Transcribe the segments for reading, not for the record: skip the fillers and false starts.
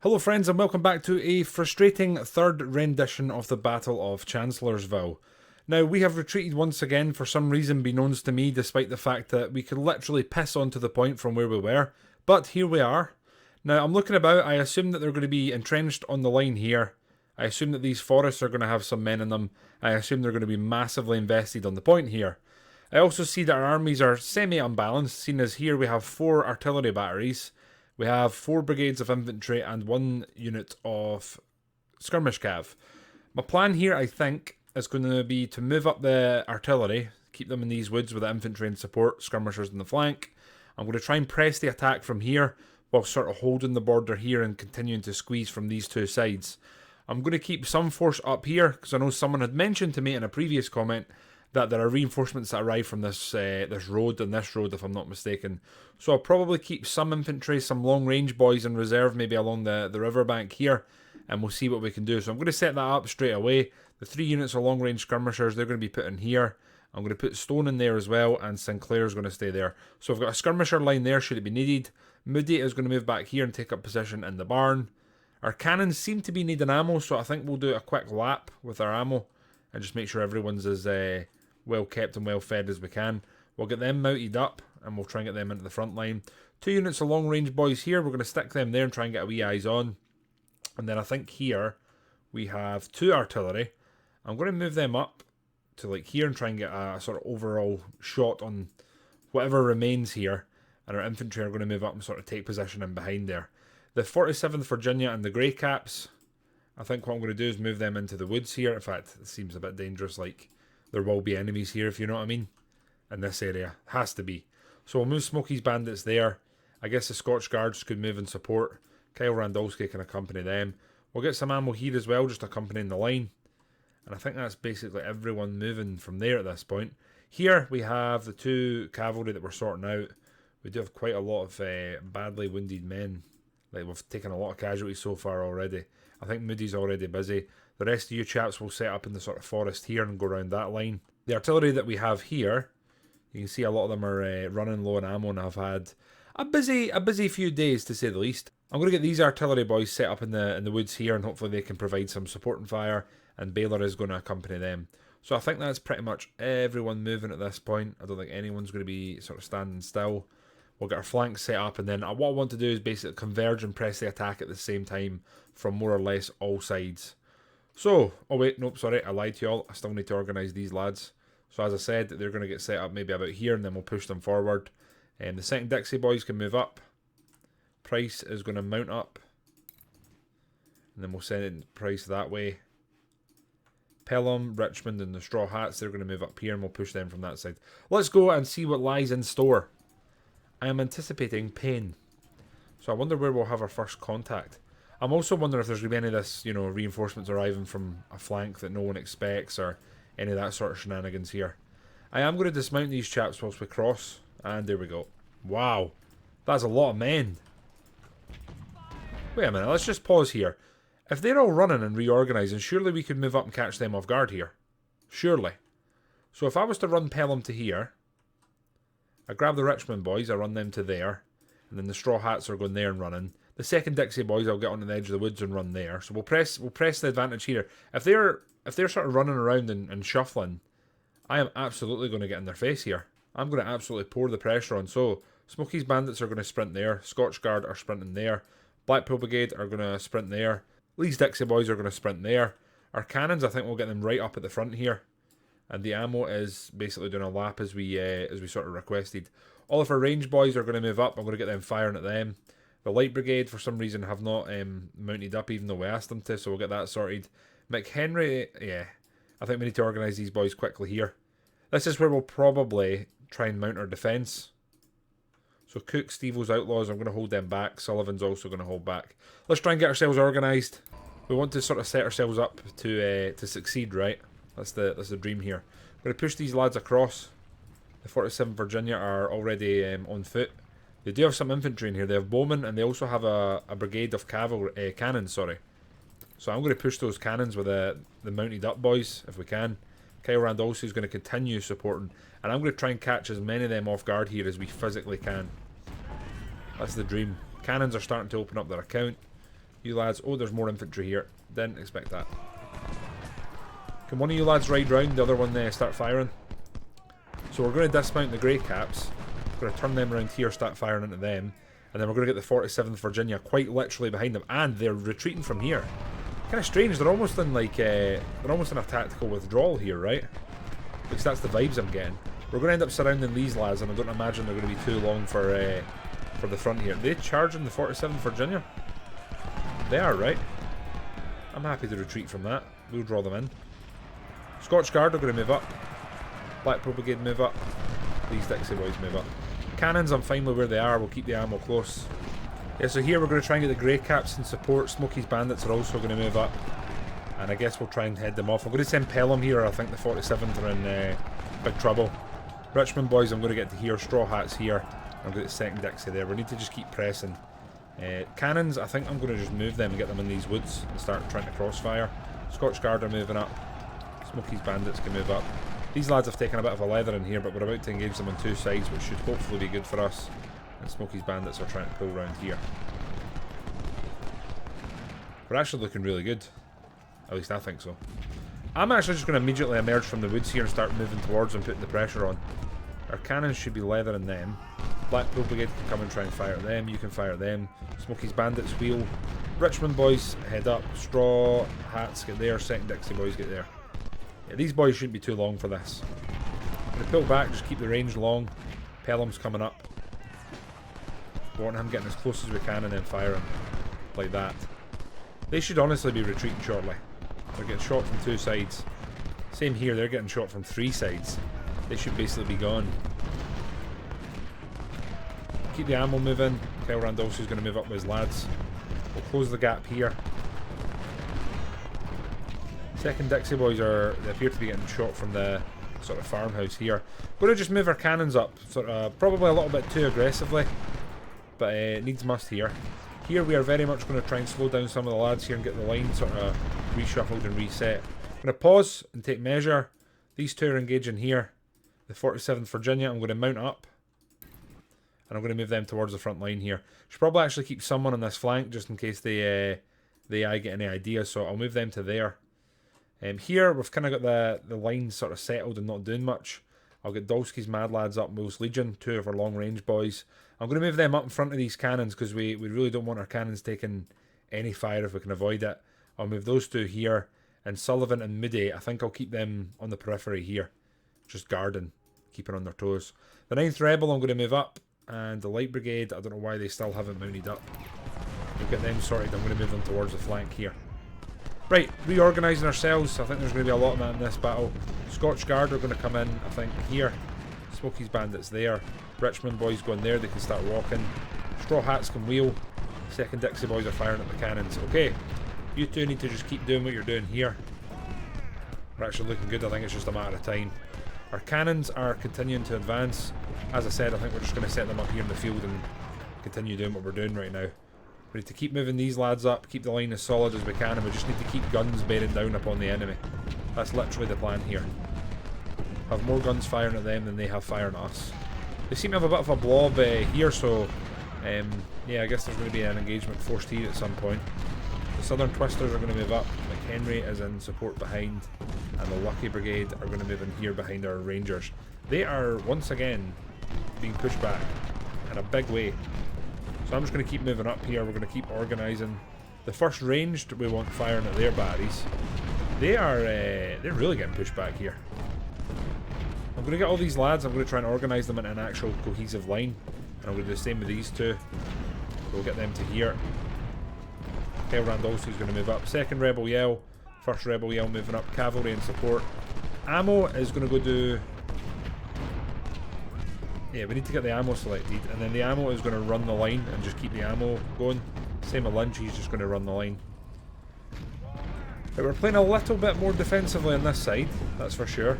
Hello friends and welcome back to a frustrating third rendition of the Battle of Chancellorsville. Now we have retreated once again for some reason beknownst to me, despite the fact that we could literally piss onto the point from where we were, but here we are. Now I'm looking about, I assume that they're going to be entrenched on the line here. I assume that these forests are going to have some men in them. I assume they're going to be massively invested on the point here. I also see that our armies are semi-unbalanced, seeing as here we have 4 artillery batteries. We have 4 brigades of infantry and 1 unit of skirmish cav. My plan here, I think, is going to be to move up the artillery, keep them in these woods with the infantry and support skirmishers in the flank. I'm going to try and press the attack from here while sort of holding the border here and continuing to squeeze from these two sides. I'm going to keep some force up here because I know someone had mentioned to me in a previous comment that there are reinforcements that arrive from this road and this road, if I'm not mistaken. So I'll probably keep some infantry, some long-range boys in reserve, maybe along the riverbank here, and we'll see what we can do. So I'm going to set that up straight away. The 3 units of long-range skirmishers, they're going to be put in here. I'm going to put Stone in there as well, and Sinclair's going to stay there. So I've got a skirmisher line there, should it be needed. Moody is going to move back here and take up position in the barn. Our cannons seem to be needing ammo, so I think we'll do a quick lap with our ammo and just make sure everyone's as well kept and well fed as we can. We'll get them mounted up and we'll try and get them into the front line. 2 units of long range boys here, we're going to stick them there and try and get a wee eyes on. And then I think here we have 2 artillery. I'm going to move them up to like here and try and get a sort of overall shot on whatever remains here. And our infantry are going to move up and sort of take position in behind there. The 47th Virginia and the Grey Caps, I think what I'm going to do is move them into the woods here. In fact, it seems a bit dangerous, like there will be enemies here, if you know what I mean, in this area. Has to be. So we'll move Smokey's bandits there. I guess the Scotch Guards could move in support. theRandolfski can accompany them. We'll get some ammo here as well, just accompanying the line. And I think that's basically everyone moving from there at this point. Here we have the 2 cavalry that we're sorting out. We do have quite a lot of badly wounded men. Like, we've taken a lot of casualties so far already. I think Moody's already busy. The rest of you chaps will set up in the sort of forest here and go around that line. The artillery that we have here, you can see a lot of them are running low on ammo and have had a busy few days, to say the least. I'm going to get these artillery boys set up in the woods here, and hopefully they can provide some support and fire, and Baylor is going to accompany them. So I think that's pretty much everyone moving at this point. I don't think anyone's going to be sort of standing still. We'll get our flanks set up, and then what I want to do is basically converge and press the attack at the same time from more or less all sides. So, oh wait, nope, sorry, I lied to you all. I still need to organise these lads. So as I said, they're going to get set up maybe about here, and then we'll push them forward. And the 2nd Dixie boys can move up. Price is going to mount up. And then we'll send in Price that way. Pelham, Richmond, and the Straw Hats, they're going to move up here, and we'll push them from that side. Let's go and see what lies in store. I am anticipating pain. So I wonder where we'll have our first contact. I'm also wondering if there's going to be any of this, reinforcements arriving from a flank that no one expects, or any of that sort of shenanigans here. I am going to dismount these chaps whilst we cross. And there we go. Wow. That's a lot of men. Wait a minute, let's just pause here. If they're all running and reorganising, surely we could move up and catch them off guard here. Surely. So if I was to run Pelham to here, I grab the Richmond boys, I run them to there, and then the Straw Hats are going there and running. The 2nd Dixie boys, I'll get on the edge of the woods and run there. So we'll press the advantage here. If they're sort of running around and shuffling, I am absolutely going to get in their face here. I'm going to absolutely pour the pressure on. So Smokey's bandits are going to sprint there. Scotch Guard are sprinting there. Blackpool Brigade are going to sprint there. Lee's Dixie boys are going to sprint there. Our cannons, I think we'll get them right up at the front here. And the ammo is basically doing a lap as we sort of requested. All of our range boys are going to move up. I'm going to get them firing at them. The Light Brigade, for some reason, have not mounted up, even though we asked them to, so we'll get that sorted. McHenry, yeah, I think we need to organise these boys quickly here. This is where we'll probably try and mount our defence. So Cook, Stevo's Outlaws, I'm going to hold them back. Sullivan's also going to hold back. Let's try and get ourselves organised. We want to sort of set ourselves up to succeed, right? That's the dream here. I'm going to push these lads across. The 47th Virginia are already on foot. They do have some infantry in here. They have bowmen, and they also have a brigade of cavalry cannons. Sorry. So I'm going to push those cannons with the mounted up boys if we can. Kyle Randolph is going to continue supporting, and I'm going to try and catch as many of them off guard here as we physically can. That's the dream. Cannons are starting to open up their account. You lads... Oh, there's more infantry here. Didn't expect that. Can one of you lads ride round, the other one start firing? So we're going to dismount the grey caps. We're going to turn them around here, start firing into them. And then we're going to get the 47th Virginia quite literally behind them. And they're retreating from here. Kind of strange, they're almost in like they're almost in a tactical withdrawal here, right? Because that's the vibes I'm getting. We're going to end up surrounding these lads, and I don't imagine they're going to be too long for the front here. Are they charging the 47th Virginia? They are, right? I'm happy to retreat from that. We'll draw them in. Scotch Guard are going to move up. Blackpool Brigade move up. These Dixie boys move up. Cannons, I'm fine with where they are. We'll keep the ammo close. Yeah, so here we're going to try and get the Grey Caps in support. Smokey's Bandits are also going to move up. And I guess we'll try and head them off. I'm going to send Pelham here. I think the 47th are in big trouble. Richmond boys, I'm going to get to here. Straw Hats here. I'm going to get the 2nd Dixie there. We need to just keep pressing. Cannons, I think I'm going to just move them and get them in these woods and start trying to crossfire. Scotch Guard are moving up. Smokey's Bandits can move up. These lads have taken a bit of a leather in here, but we're about to engage them on two sides, which should hopefully be good for us. And Smokey's Bandits are trying to pull around here. We're actually looking really good. At least I think so. I'm actually just going to immediately emerge from the woods here and start moving towards them, putting the pressure on. Our cannons should be leathering them. Blackpool Brigade can come and try and fire them. You can fire them. Smokey's Bandits wheel. Richmond boys head up. Straw Hats get there. 2nd Dixie boys get there. Yeah, these boys shouldn't be too long for this. I'm going to pull back, just keep the range long. Pelham's coming up. We want him getting as close as we can and then firing. Like that. They should honestly be retreating shortly. They're getting shot from two sides. Same here, they're getting shot from three sides. They should basically be gone. Keep the ammo moving. theRandolfski's going to move up with his lads. We'll close the gap here. 2nd Dixie boys they appear to be getting shot from the sort of farmhouse here. We're going to just move our cannons up, sort of probably a little bit too aggressively, but needs must here. Here we are very much going to try and slow down some of the lads here and get the line sort of reshuffled and reset. I'm going to pause and take measure. These two are engaging here. The 47th Virginia, I'm going to mount up. And I'm going to move them towards the front line here. Should probably actually keep someone on this flank just in case they get any ideas, so I'll move them to there. Here we've kind of got the line sort of settled and not doing much. I'll get Dolski's Mad Lads up, Will's Legion, two of our long range boys. I'm going to move them up in front of these cannons because we really don't want our cannons taking any fire if we can avoid it. I'll move those two here, and Sullivan and Moody, I think I'll keep them on the periphery here, just guarding, keeping on their toes. The 9th Rebel I'm going to move up, and the Light Brigade, I don't know why they still haven't mounted up. We'll get them sorted. I'm going to move them towards the flank here. Right, reorganising ourselves. I think there's going to be a lot of that in this battle. Scotch Guard are going to come in, I think, here. Smokey's Bandits there. Richmond boys going there, they can start walking. Straw Hats can wheel. 2nd Dixie boys are firing at the cannons. Okay, you two need to just keep doing what you're doing here. We're actually looking good, I think it's just a matter of time. Our cannons are continuing to advance. As I said, I think we're just going to set them up here in the field and continue doing what we're doing right now. We need to keep moving these lads up, keep the line as solid as we can, and we just need to keep guns bearing down upon the enemy. That's literally the plan here. Have more guns firing at them than they have firing at us. They seem to have a bit of a blob here, so yeah, I guess there's going to be an engagement forced here at some point. The Southern Twisters are going to move up. McHenry is in support behind, and the Lucky Brigade are going to move in here behind our Rangers. They are once again being pushed back in a big way. So I'm just going to keep moving up here. We're going to keep organising. The first ranged, we want firing at their batteries. They're really getting pushed back here. I'm going to get all these lads. I'm going to try and organise them in an actual cohesive line. And I'm going to do the same with these two. We'll get them to here. theRandolfski's going to move up. 2nd Rebel Yell. 1st Rebel Yell moving up. Cavalry in support. Ammo is going to go do... Yeah, we need to get the ammo selected, and then the ammo is going to run the line and just keep the ammo going. Same with Lynch, he's just going to run the line. But we're playing a little bit more defensively on this side, that's for sure.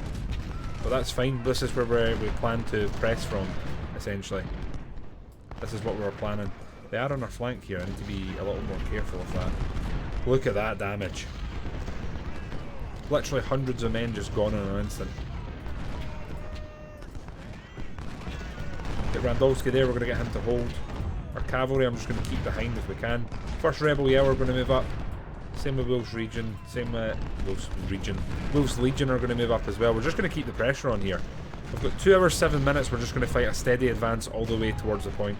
But that's fine, this is where we plan to press from, essentially. This is what we were planning. They are on our flank here, I need to be a little more careful of that. Look at that damage. Literally hundreds of men just gone in an instant. Get Randolfski there, we're going to get him to hold. Our cavalry I'm just going to keep behind if we can. 1st First rebel, yeah, we're going to move up. Same with Wolves Legion. Wolves Legion are going to move up as well. We're just going to keep the pressure on here. We've got 2 hours 7 minutes. We're just going to fight a steady advance all the way towards the point.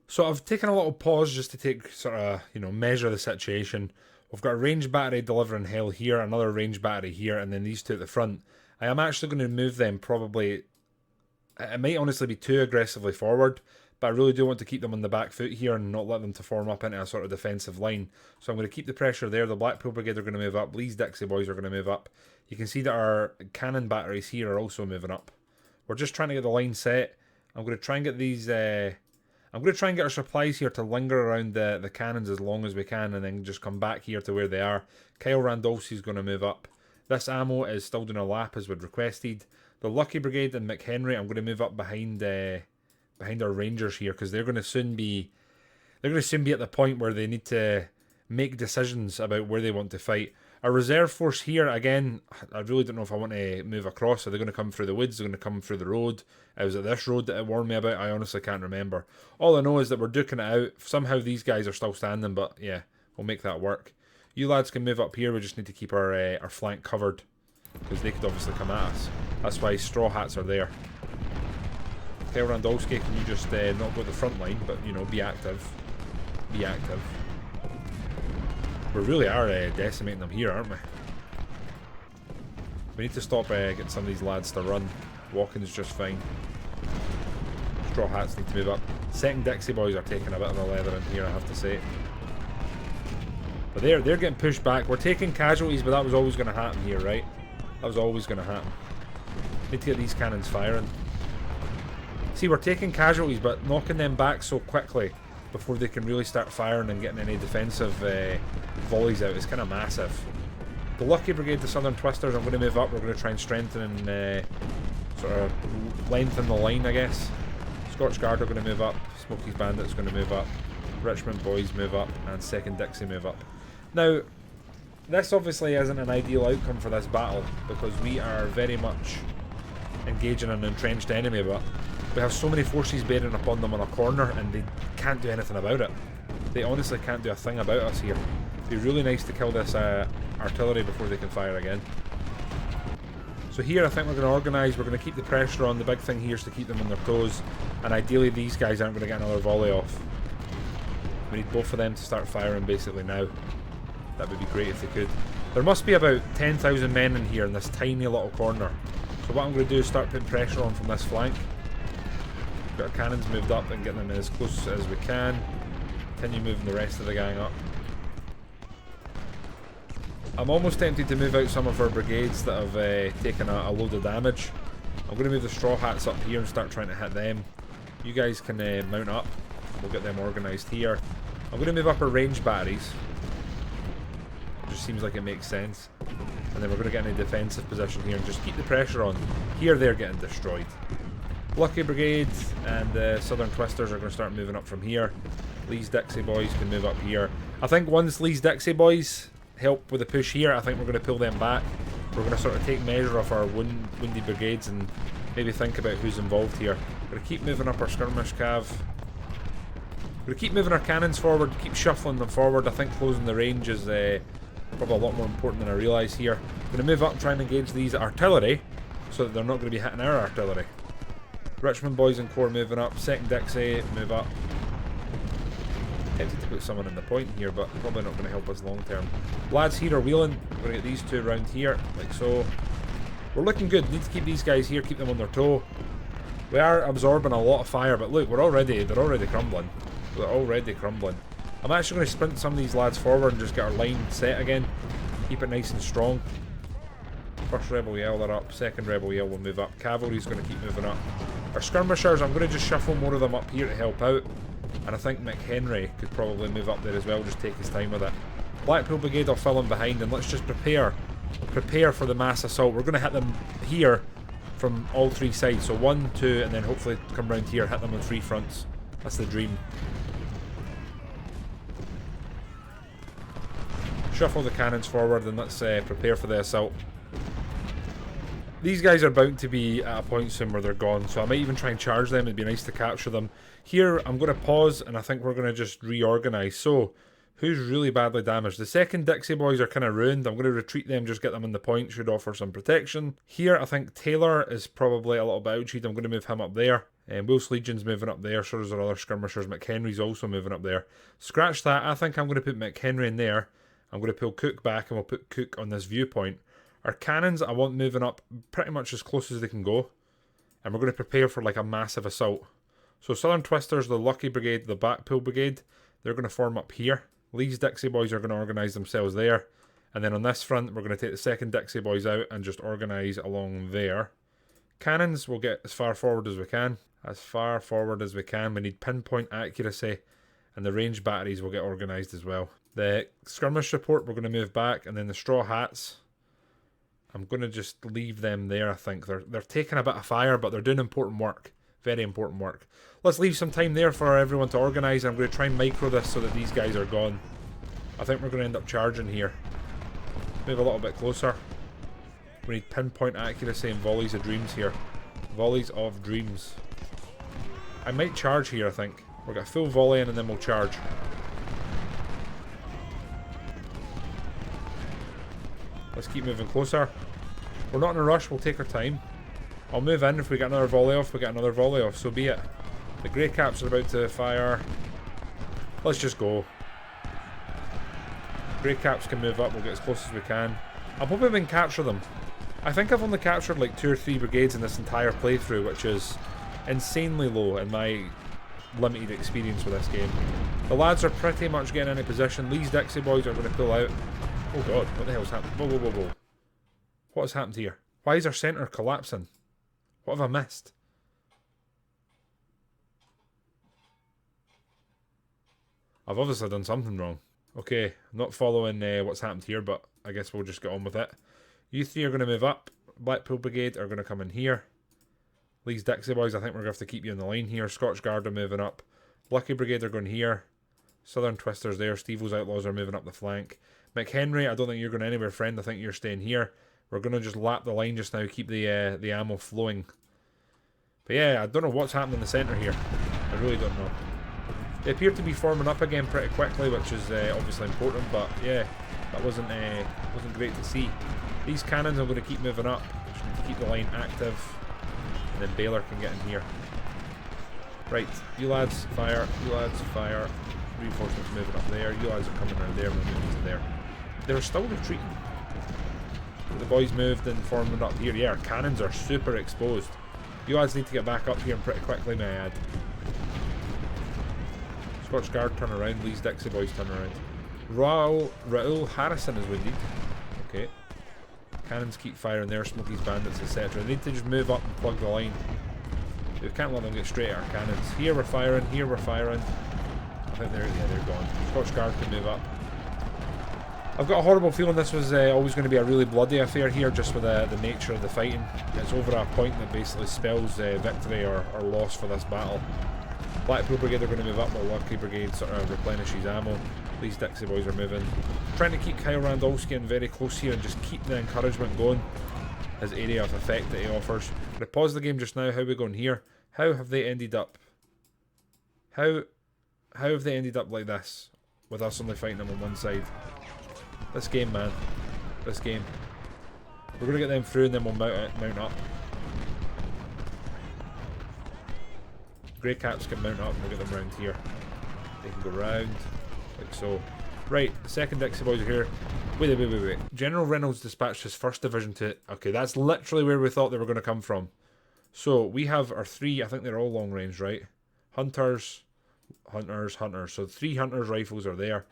So I've taken a little pause just to take sort of, you know, measure the situation. We've got a range battery delivering hell here, another range battery here, and then these two at the front. I am actually going to move them probably. It might honestly be too aggressively forward, but I really do want to keep them on the back foot here and not let them to form up into a sort of defensive line. So I'm going to keep the pressure there. The Blackpool Brigade are going to move up. Lee's Dixie Boys are going to move up. You can see that our cannon batteries here are also moving up. We're just trying to get the line set. I'm going to try and get these. I'm going to try and get our supplies here to linger around the cannons as long as we can, and then just come back here to where they are. Kyle Randolfski is going to move up. This ammo is still doing a lap as we'd requested. The Lucky Brigade and McHenry, I'm going to move up behind our Rangers here, because they're going to soon be at the point where they need to make decisions about where they want to fight. Our reserve force here, again, I really don't know if I want to move across. Are they going to come through the woods? Are they going to come through the road? Was it this road that it warned me about? I honestly can't remember. All I know is that we're duking it out. Somehow these guys are still standing, but yeah, we'll make that work. You lads can move up here. We just need to keep our flank covered, because they could obviously come at us. That's why straw hats are there. Kyle Randolfski, can you just not go to the front line, but, you know, be active. Be active. We really are decimating them here, aren't we? We need to stop getting some of these lads to run. Walking's just fine. Straw hats need to move up. Second Dixie Boys are taking a bit of a leather in here, I have to say. But they're getting pushed back. We're taking casualties, but that was always going to happen here, right? That was always going to happen. Need to get these cannons firing. See, we're taking casualties, but knocking them back so quickly before they can really start firing and getting any defensive volleys out is kind of massive. The Lucky Brigade, the Southern Twisters, I'm going to move up. We're going to try and strengthen and sort of lengthen the line, I guess. Scotch Guard are going to move up. Smokey's Bandits going to move up. Richmond Boys move up. And 2nd Dixie move up. Now, this obviously isn't an ideal outcome for this battle, because we are very much engaging an entrenched enemy, but we have so many forces bearing upon them on a corner, and they can't do anything about it. They honestly can't do a thing about us here. It'd be really nice to kill this artillery before they can fire again. So here I think we're going to organise, we're going to keep the pressure on. The big thing here is to keep them on their toes, and ideally these guys aren't going to get another volley off. We need both of them to start firing basically now. That would be great if they could. There must be about 10,000 men in here in this tiny little corner. So what I'm going to do is start putting pressure on from this flank. Get our cannons moved up and get them as close as we can. Continue moving the rest of the gang up. I'm almost tempted to move out some of our brigades that have taken a load of damage. I'm going to move the straw hats up here and start trying to hit them. You guys can mount up. We'll get them organised here. I'm going to move up our range batteries. It just seems like it makes sense. And then we're going to get in a defensive position here and just keep the pressure on. Here they're getting destroyed. Lucky Brigade and the Southern Twisters are going to start moving up from here. Lee's Dixie Boys can move up here. I think once Lee's Dixie Boys help with the push here, I think we're going to pull them back. We're going to sort of take measure of our windy brigades and maybe think about who's involved here. We're going to keep moving up our skirmish cav. We're going to keep moving our cannons forward, keep shuffling them forward. I think closing the range is probably a lot more important than I realise here. We're going to move up and try and engage these artillery so that they're not going to be hitting our artillery. Richmond Boys and Corps moving up. 2nd Dixie move up. Tempted to put someone in the point here, but probably not going to help us long term. Lads here are wheeling. We're going to get these two around here, like so. We're looking good. Need to keep these guys here, keep them on their toe. We are absorbing a lot of fire, but look, they're already crumbling. They're already crumbling. I'm actually going to sprint some of these lads forward and just get our line set again. Keep it nice and strong. First Rebel Yell, they're up. 2nd Rebel Yell will move up. Cavalry's going to keep moving up. Our skirmishers, I'm going to just shuffle more of them up here to help out. And I think McHenry could probably move up there as well, just take his time with it. Blackpool Brigade will fill in behind, and let's just prepare for the mass assault. We're going to hit them here from all three sides. So 1, 2, and then hopefully come round here, hit them on 3 fronts. That's the dream. Shuffle the cannons forward and let's prepare for the assault. These guys are bound to be at a point soon where they're gone, so I might even try and charge them. It'd be nice to capture them. Here, I'm going to pause, and I think we're going to just reorganise. So, who's really badly damaged? The second Dixie boys are kind of ruined. I'm going to retreat them, just get them in the point. Should offer some protection. Here, I think Taylor is probably a little bit outsheed. I'm going to move him up there. Wolf's Legion's moving up there. So does our other skirmishers. McHenry's also moving up there. Scratch that. I think I'm going to put McHenry in there. I'm going to pull Cook back, and we'll put Cook on this viewpoint. Our cannons, I want moving up pretty much as close as they can go. And we're going to prepare for like a massive assault. So Southern Twisters, the Lucky Brigade, the Backpool Brigade, they're going to form up here. Lee's Dixie Boys are going to organise themselves there. And then on this front, we're going to take the second Dixie Boys out and just organise along there. Cannons, we'll get as far forward as we can. As far forward as we can. We need pinpoint accuracy. And the range batteries will get organised as well. The skirmish support, we're going to move back. And then the straw hats, I'm going to just leave them there, I think. They're taking a bit of fire, but they're doing important work. Very important work. Let's leave some time there for everyone to organise. I'm going to try and micro this so that these guys are gone. I think we're going to end up charging here. Move a little bit closer. We need pinpoint accuracy and volleys of dreams here. Volleys of dreams. I might charge here, I think. We'll get a full volley in and then we'll charge. Let's keep moving closer. We're not in a rush, we'll take our time. I'll move in if we get another volley off, we get another volley off, so be it. The Grey Caps are about to fire. Let's just go. Grey Caps can move up, we'll get as close as we can. I'm hoping we can capture them. I think I've only captured like 2 or 3 brigades in this entire playthrough, which is insanely low in my limited experience with this game. The lads are pretty much getting into position. Lee's Dixie Boys are going to pull out. Oh god, what the hell's happened? Whoa, whoa, whoa, whoa. What has happened here? Why is our centre collapsing? What have I missed? I've obviously done something wrong. Okay, I'm not following what's happened here, but I guess we'll just get on with it. You 3 are going to move up. Blackpool Brigade are going to come in here. Lee's Dixie Boys, I think we're going to have to keep you in the line here. Scotch Guard are moving up. Lucky Brigade are going here. Southern Twisters there. Stevo's Outlaws are moving up the flank. McHenry, I don't think you're going anywhere, friend. I think you're staying here. We're going to just lap the line just now, keep the ammo flowing. But yeah, I don't know what's happening in the centre here. I really don't know. They appear to be forming up again pretty quickly, which is obviously important, but yeah, that wasn't great to see. These cannons I'm going to keep moving up, just need to keep the line active, and then Baylor can get in here. Right, you lads fire, you lads fire. Reinforcements moving up there, you lads are coming around there, we're moving to there. They're still retreating. The boys moved and formed up here. Yeah, our cannons are super exposed. You lads need to get back up here pretty quickly, may I add. Scotch Guard turn around, Lee's Dixie Boys turn around. Raoul Harrison is wounded. Okay. Cannons keep firing there, Smokey's Bandits, etc. They need to just move up and plug the line. We can't let them get straight at our cannons. Here we're firing, here we're firing. I think they're gone. Scotch Guard can move up. I've got a horrible feeling this was always going to be a really bloody affair here, just with the nature of the fighting. It's over a point that basically spells victory or loss for this battle. Blackpool Brigade are going to move up, while Lucky Brigade sort of replenishes ammo. These Dixie Boys are moving. Trying to keep theRandolfski in very close here and just keep the encouragement going. His area of effect that he offers. I'm going to pause the game just now. How are we going here? How have they ended up? How have they ended up like this? With us only fighting them on one side. This game, man. This game. We're going to get them through and then we'll mount up. Grey Caps can mount up and we'll get them round here. They can go round, like so. Right, the second Dixie Boys are here. Wait. General Reynolds dispatched his 1st Division to... Okay, that's literally where we thought they were going to come from. So, we have our 3, I think they're all long range, right? Hunters. So, 3 Hunters rifles are there.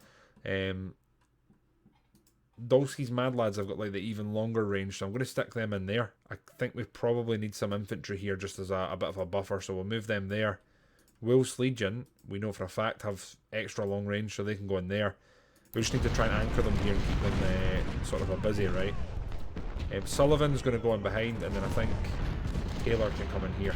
Dolski's Mad Lads have got like the even longer range, so I'm going to stick them in there. I think we probably need some infantry here just as a bit of a buffer, so we'll move them there. Wolf's Legion, we know for a fact, have extra long range, so they can go in there. We just need to try and anchor them here and keep them sort of a busy, right? Sullivan's going to go in behind, and then I think Taylor can come in here.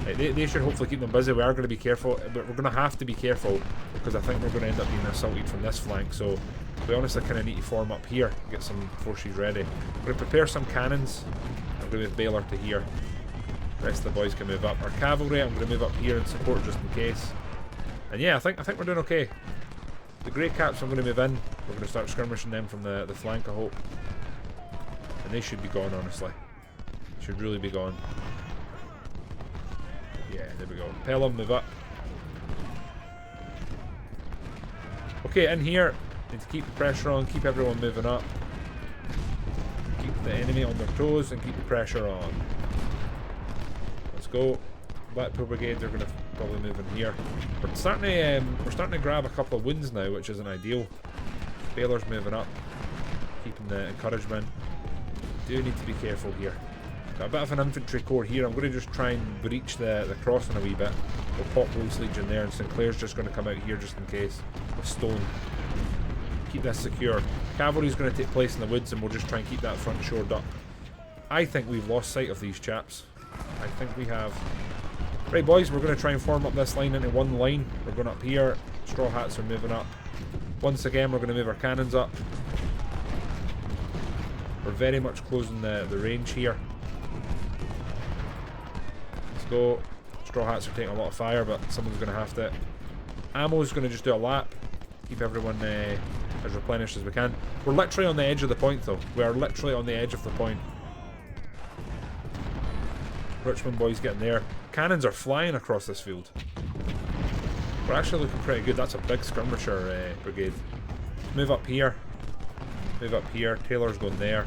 They should hopefully keep them busy. We are going to be careful, but we're going to have to be careful because I think we're going to end up being assaulted from this flank. So, to be honest, I kind of need to form up here, get some forces ready. I'm going to prepare some cannons. I'm going to move Baylor to here. The rest of the boys can move up. Our cavalry, I'm going to move up here and support just in case. And yeah, I think we're doing okay. The Grey Caps, I'm going to move in. We're going to start skirmishing them from the flank, I hope. And they should be gone, honestly. Should really be gone. Yeah, there we go. Pelham, move up. Okay, in here, need to keep the pressure on, keep everyone moving up. Keep the enemy on their toes and keep the pressure on. Let's go. Blackpool Brigade, they're going to probably move in here. We're starting to grab a couple of wins now, which isn't ideal. Baylor's moving up, keeping the encouragement. Do need to be careful here. Got a bit of an infantry corps here. I'm going to just try and breach the crossing a wee bit. We'll pop Rose Legion there, and Sinclair's just going to come out here just in case with stone. Keep this secure. Cavalry's going to take place in the woods, and we'll just try and keep that front shored up. I think we've lost sight of these chaps. I think we have. Right, boys, we're going to try and form up this line into one line. We're going up here. Straw Hats are moving up. Once again, we're going to move our cannons up. We're very much closing the range here. Let's go. Straw Hats are taking a lot of fire, but someone's going to have to. Ammo's going to just do a lap. Keep everyone as replenished as we can. We're literally on the edge of the point, though. We are literally on the edge of the point. Richmond boys getting there. Cannons are flying across this field. We're actually looking pretty good. That's a big skirmisher brigade. Move up here. Move up here. Taylor's going there.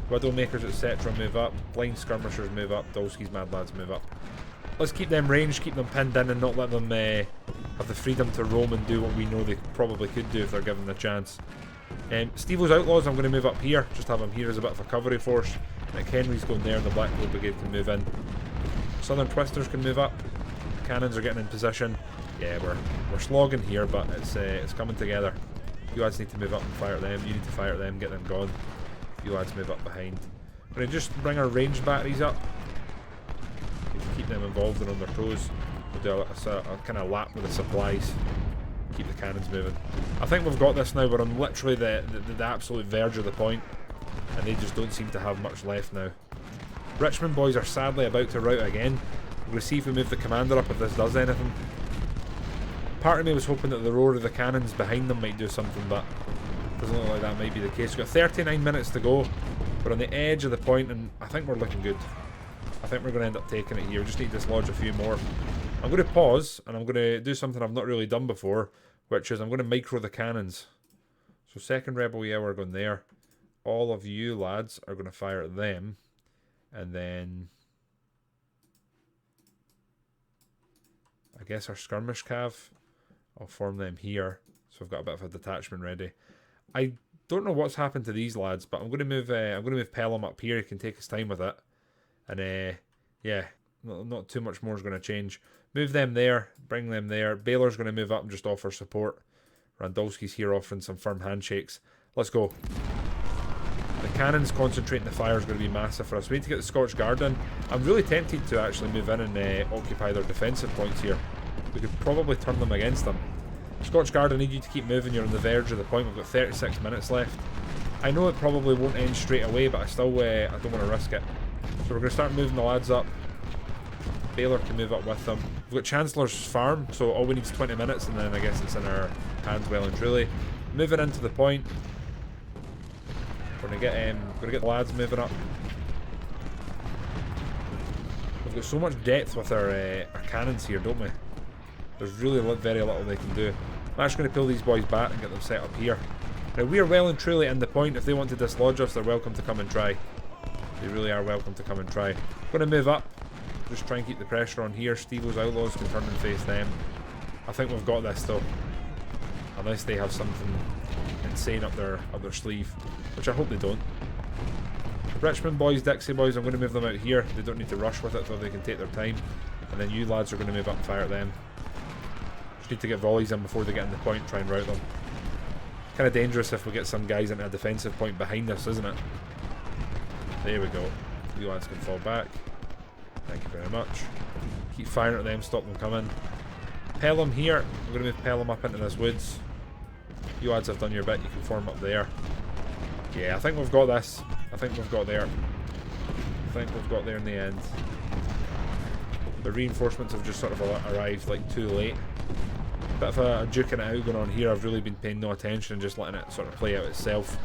Widowmakers, etc. move up. Blind skirmishers move up. Dolski's mad lads move up. Let's keep them ranged, keep them pinned in, and not let them have the freedom to roam and do what we know they probably could do if they're given the chance. Stevo's Outlaws, I'm going to move up here. Just have them here as a bit of a cavalry force. Nick Henry's going there, and the Blackpool Brigade can move in. Southern Twisters can move up. Cannons are getting in position. Yeah, we're slogging here, but it's coming together. You lads need to move up and fire at them. You need to fire at them, get them gone. You lads move up behind. We're going to just bring our ranged batteries up. Keep them involved and on their toes. We'll do a kind of lap with the supplies. Keep the cannons moving. I think we've got this now. We're on literally the absolute verge of the point, and they just don't seem to have much left now. Richmond boys are sadly about to rout again. We're going to see if we move the commander up if this does anything. Part of me was hoping that the roar of the cannons behind them might do something, but doesn't look like that might be the case. We've got 39 minutes to go. We're on the edge of the point, and I think we're looking good. I think we're going to end up taking it here. We just need to dislodge a few more. I'm going to pause, and I'm going to do something I've not really done before, which is I'm going to micro the cannons. So 2nd Rebel, yeah, we're going there. All of you lads are going to fire at them, and then I guess our skirmish cav, I'll form them here. So I've got a bit of a detachment ready. I don't know what's happened to these lads, but I'm going to move Pelham up here. He can take his time with it. And yeah, not too much more is going to change. Move them there, bring them there. Baylor's going to move up and just offer support. Randolfski's here offering some firm handshakes. Let's go. The cannons concentrating the fire is going to be massive for us. We need to get the Scotch Guard in. I'm really tempted to actually move in and occupy their defensive points here. We could probably turn them against them. Scotch Guard, I need you to keep moving. You're on the verge of the point. We've got 36 minutes left. I know it probably won't end straight away, but I still I don't want to risk it. So we're going to start moving the lads up. Baylor can move up with them. We've got Chancellor's Farm, so all we need is 20 minutes, and then I guess it's in our hands well and truly. Moving into the point. We're going to get the lads moving up. We've got so much depth with our cannons here, don't we? There's really very little they can do. I'm actually going to pull these boys back and get them set up here. Now we are well and truly in the point. If they want to dislodge us, they're welcome to come and try. They really are welcome to come and try. I'm going to move up. Just try and keep the pressure on here. Stevo's Outlaws can turn and face them. I think we've got this though. Unless they have something insane up their sleeve. Which I hope they don't. Richmond boys, Dixie boys, I'm going to move them out here. They don't need to rush with it, so they can take their time. And then you lads are going to move up and fire at them. Just need to get volleys in before they get in the point and try and rout them. Kind of dangerous if we get some guys into a defensive point behind us, isn't it? There we go. You lads can fall back. Thank you very much. Keep firing at them, stop them coming. Pelham here. I'm going to move Pelham up into this woods. You lads have done your bit, you can form up there. Yeah, I think we've got this. I think we've got there. I think we've got there in the end. The reinforcements have just sort of arrived like too late. Bit of a duking it out going on here. I've really been paying no attention and just letting it sort of play out itself.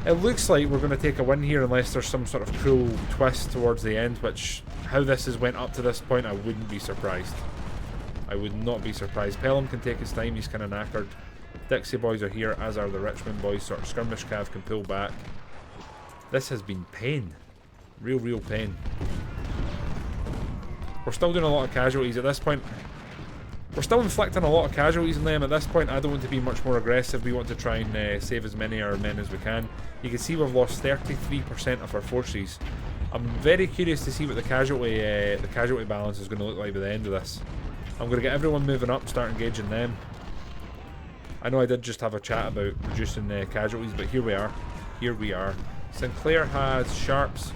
It looks like we're going to take a win here unless there's some sort of cruel twist towards the end, which, how this has went up to this point, I wouldn't be surprised. I would not be surprised. Pelham can take his time, he's kind of knackered. Dixie boys are here, as are the Richmond boys, sort of skirmish cav can pull back. This has been pain. Real pain. We're still doing a lot of casualties at this point. We're still inflicting a lot of casualties on them. At this point, I don't want to be much more aggressive. We want to try and save as many of our men as we can. You can see we've lost 33% of our forces. I'm very curious to see what the casualty balance is going to look like by the end of this. I'm going to get everyone moving up, start engaging them. I know I did just have a chat about reducing casualties, but here we are. Here we are. Sinclair has sharps, so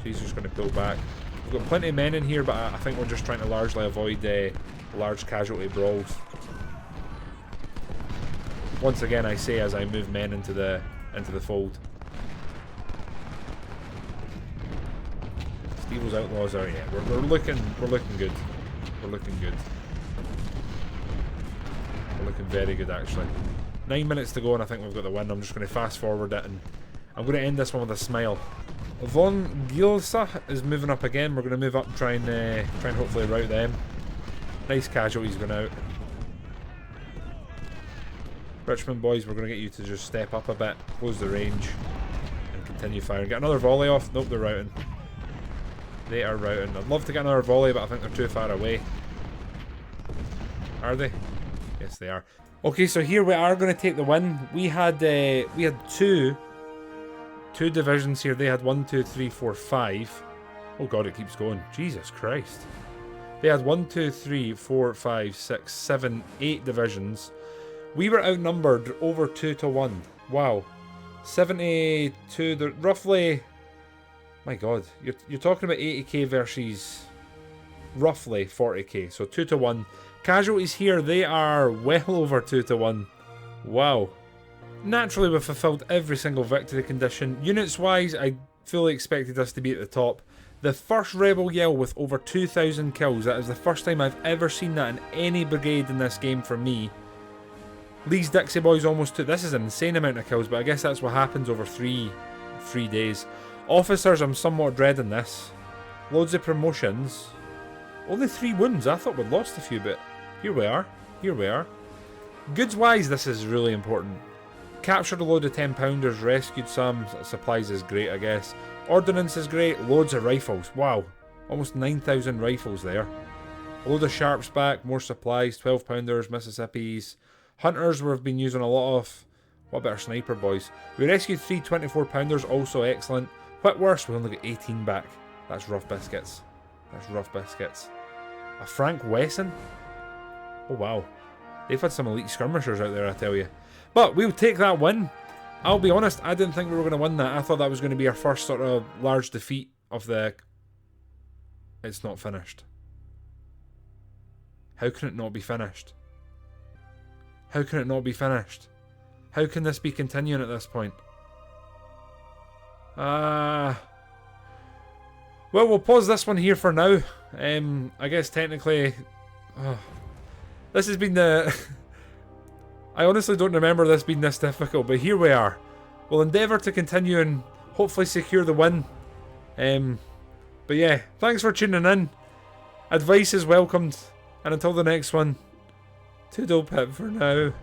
he's just going to pull back. We've got plenty of men in here, but I think we're just trying to largely avoid large casualty brawls. Once again, I say as I move men into the fold. Stevo's outlaws are, yeah, we're looking good. We're looking good. We're looking very good actually. 9 minutes to go and I think we've got the win. I'm just going to fast forward it and I'm going to end this one with a smile. Von Gielsa is moving up again. We're going to move up and try and hopefully rout them. Nice casualties going out. Richmond boys, we're going to get you to just step up a bit, close the range, and continue firing. Get another volley off. Nope, they're routing. They are routing. I'd love to get another volley, but I think they're too far away. Are they? Yes, they are. Okay, so here we are going to take the win. We had two divisions here. They had 1, 2, 3, 4, 5. Oh god, it keeps going. Jesus Christ. They had 1, 2, 3, 4, 5, 6, 7, 8 divisions. We were outnumbered over 2 to 1. Wow. 72, roughly... My god, you're talking about 80k versus roughly 40k, so 2 to 1. Casualties here, they are well over 2 to 1. Wow. Naturally, we've fulfilled every single victory condition. Units wise, I fully expected us to be at the top. The first rebel yell with over 2,000 kills, that is the first time I've ever seen that in any brigade in this game for me. Lee's Dixie boys almost took, this is an insane amount of kills, but I guess that's what happens over three days. Officers, I'm somewhat dreading this. Loads of promotions. Only 3 wounds. I thought we'd lost a few, but here we are. Here we are. Goods wise, this is really important. Captured a load of 10-pounders, rescued some. Supplies is great, I guess. Ordnance is great. Loads of rifles. Wow. Almost 9,000 rifles there. A load of sharps back. More supplies. 12-pounders, Mississippis. Hunters we've been using a lot of. What about our sniper boys? We rescued 3 24-pounders. Also excellent. Whitworth, we only got 18 back. That's rough biscuits. That's rough biscuits. A Frank Wesson? Oh wow. They've had some elite skirmishers out there, I tell you. But we'll take that win. I'll be honest, I didn't think we were going to win that. I thought that was going to be our first sort of large defeat of the... It's not finished. How can it not be finished? How can it not be finished? How can this be continuing at this point? Well, we'll pause this one here for now. I guess technically... this has been the... I honestly don't remember this being this difficult, but here we are. We'll endeavour to continue and hopefully secure the win. But yeah, thanks for tuning in. Advice is welcomed. And until the next one, toodle pip for now.